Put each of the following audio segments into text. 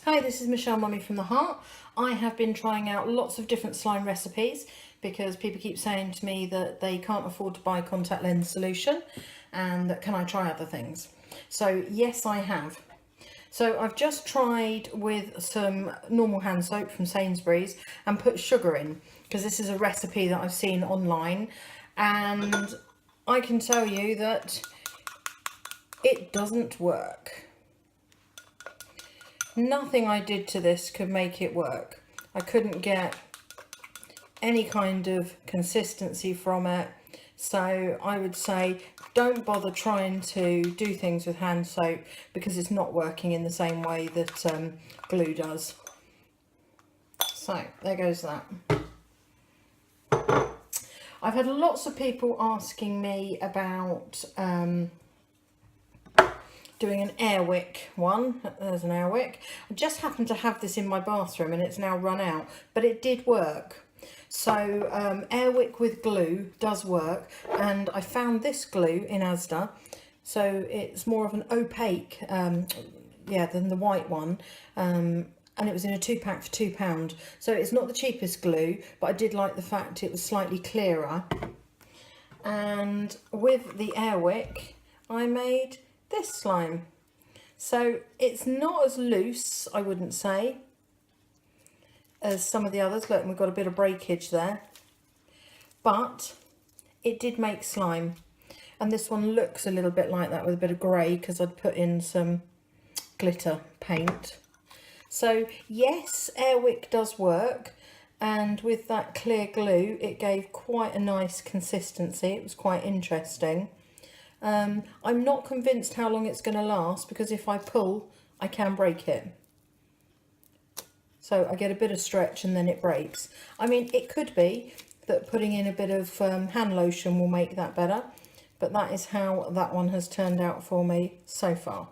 Hi, this is Michelle, Mummy from the Heart. I have been trying out lots of different slime recipes because people keep saying to me that they can't afford to buy contact lens solution and that can I try other things. So yes, I have. So I've just tried with some normal hand soap from Sainsbury's and put sugar in because this is a recipe that I've seen online, and I can tell you that it doesn't work. Nothing I did to this could make it work. I couldn't get any kind of consistency from it. So I would say don't bother trying to do things with hand soap because it's not working in the same way that glue does. So there goes that. I've had lots of people asking me about doing an Air Wick one. There's an Air Wick. I just happened to have this in my bathroom and it's now run out, but it did work. So Air Wick with glue does work, and I found this glue in ASDA. So it's more of an opaque, than the white one. And it was in a 2-pack for £2. So it's not the cheapest glue, but I did like the fact it was slightly clearer. And with the Air Wick, I made this slime. So it's not as loose, I wouldn't say, as some of the others. Look, we've got a bit of breakage there, but it did make slime. And this one looks a little bit like that with a bit of grey because I'd put in some glitter paint. So yes, Air Wick does work, and with that clear glue it gave quite a nice consistency. It was quite interesting. I'm not convinced how long it's going to last because if I pull, I can break it. So I get a bit of stretch and then it breaks. I mean, it could be that putting in a bit of hand lotion will make that better, but that is how that one has turned out for me so far.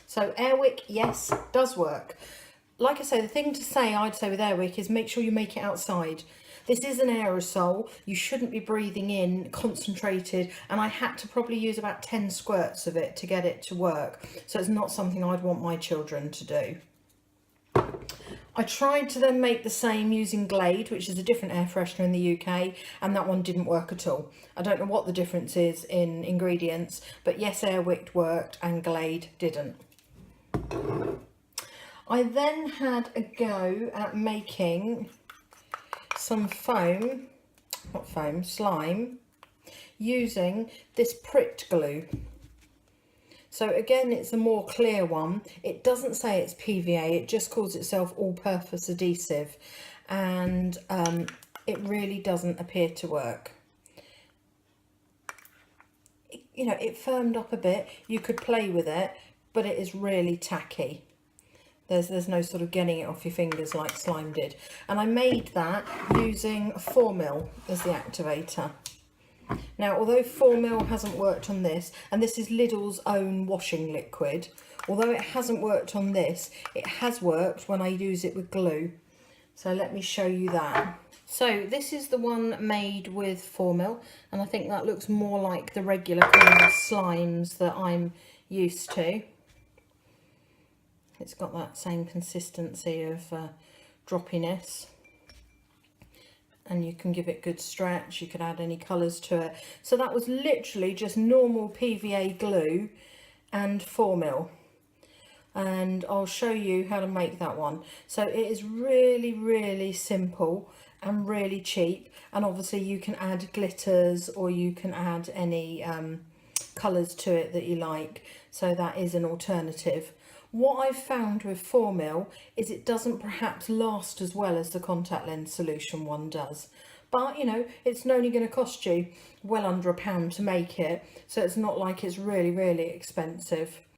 So Air Wick, yes, does work. Like I say, the thing to say, I'd say with Air Wick, is make sure you make it outside. This is an aerosol. You shouldn't be breathing in concentrated, and I had to probably use about 10 squirts of it to get it to work. So it's not something I'd want my children to do. I tried to then make the same using Glade, which is a different air freshener in the UK, and that one didn't work at all. I don't know what the difference is in ingredients, but yes, Air Wick worked and Glade didn't. I then had a go at making some slime using this Pritt glue. So again, it's a more clear one. It doesn't say it's PVA, it just calls itself all-purpose adhesive, and it really doesn't appear to work. It firmed up a bit. You could play with it, but it is really tacky. There's no sort of getting it off your fingers like slime did. And I made that using formil as the activator. Now, although formil hasn't worked on this, and this is Lidl's own washing liquid, although it hasn't worked on this, it has worked when I use it with glue. So let me show you that. So this is the one made with formil, and I think that looks more like the regular kind of slimes that I'm used to. It's got that same consistency of droppiness, and you can give it good stretch. You could add any colours to it. So that was literally just normal PVA glue and formil, and I'll show you how to make that one. So it is really, really simple and really cheap, and obviously you can add glitters or you can add any colours to it that you like, so that is an alternative. What I've found with formil is it doesn't perhaps last as well as the contact lens solution one does. But, it's only going to cost you well under £1 to make it. So it's not like it's really, really expensive.